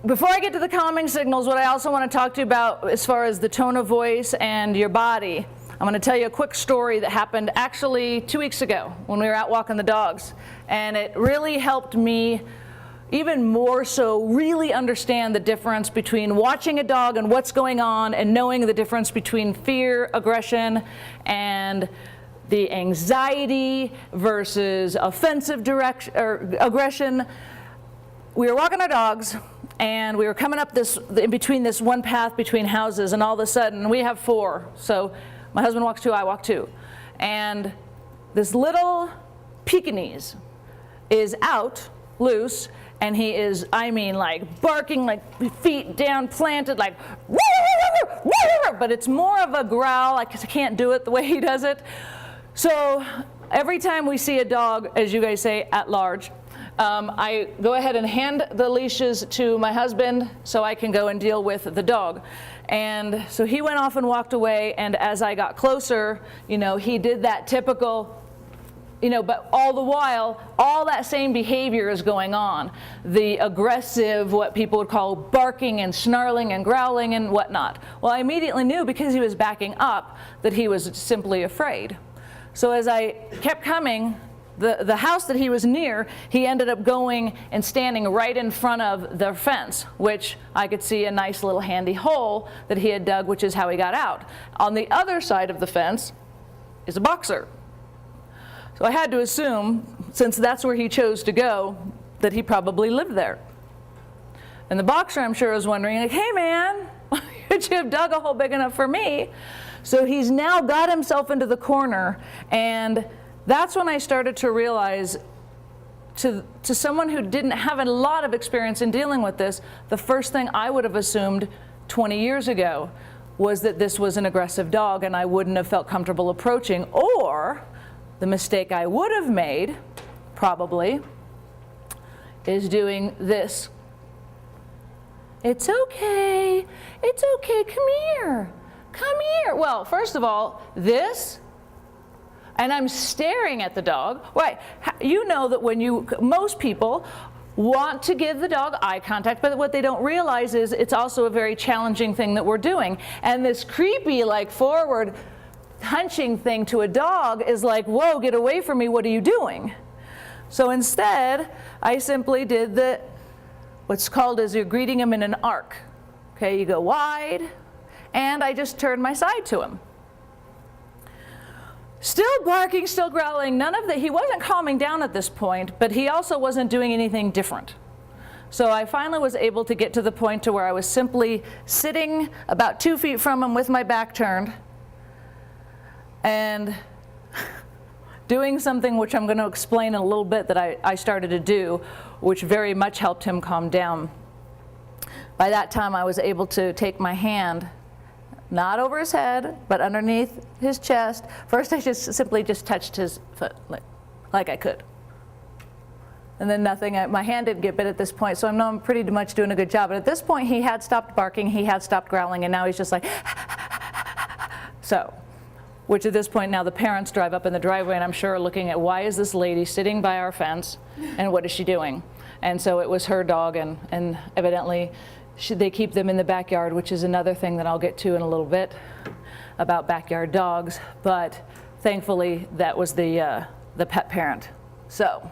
before I get to the calming signals, what I also want to talk to you about as far as the tone of voice and your body, I'm going to tell you a quick story that happened actually 2 weeks ago when we were out walking the dogs. And it really helped me even more so really understand the difference between watching a dog and what's going on and knowing the difference between fear, aggression, and the anxiety versus offensive aggression. We were walking our dogs and we were coming up in between this one path between houses, and all of a sudden, we have 4, so my husband walks 2, I walk 2, and this little Pekingese is out loose, and he is, I mean, like barking, like feet down planted, like but it's more of a growl. I can't do it the way he does it. So every time we see a dog, as you guys say, at large, I go ahead and hand the leashes to my husband so I can go and deal with the dog. And so he went off and walked away, and as I got closer, you know, he did that typical, you know, but all the while, all that same behavior is going on. The aggressive, what people would call barking and snarling and growling and whatnot. Well, I immediately knew, because he was backing up, that he was simply afraid. So as I kept coming, the house that he was near, he ended up going and standing right in front of the fence, which I could see a nice little handy hole that he had dug, which is how he got out. On the other side of the fence is a boxer. So I had to assume, since that's where he chose to go, that he probably lived there. And the boxer, I'm sure, was wondering, like, hey man, could you have dug a hole big enough for me? So he's now got himself into the corner, and that's when I started to realize, to someone who didn't have a lot of experience in dealing with this, the first thing I would have assumed 20 years ago was that this was an aggressive dog and I wouldn't have felt comfortable approaching. Or the mistake I would have made, probably, is doing this. It's okay, come here, come here. Well, first of all, this, and I'm staring at the dog. Right, you know that when most people want to give the dog eye contact, but what they don't realize is it's also a very challenging thing that we're doing. And this creepy, like, forward hunching thing to a dog is like, whoa, get away from me, what are you doing? So instead, I simply did what's called as you're greeting him in an arc. Okay, you go wide, and I just turned my side to him. Still barking, still growling, none of that. He wasn't calming down at this point, but he also wasn't doing anything different. So I finally was able to get to the point to where I was simply sitting about 2 feet from him with my back turned and doing something which I'm going to explain in a little bit that I started to do, which very much helped him calm down. By that time, I was able to take my hand, not over his head, but underneath his chest. First, I simply touched his foot like I could. And then nothing, my hand didn't get bit at this point, so I know I'm pretty much doing a good job. But at this point, he had stopped barking, he had stopped growling, and now he's just like, so. Which at this point now the parents drive up in the driveway and I'm sure are looking at, why is this lady sitting by our fence and what is she doing? And so it was her dog, and evidently they keep them in the backyard, which is another thing that I'll get to in a little bit about backyard dogs. But thankfully that was the pet parent. So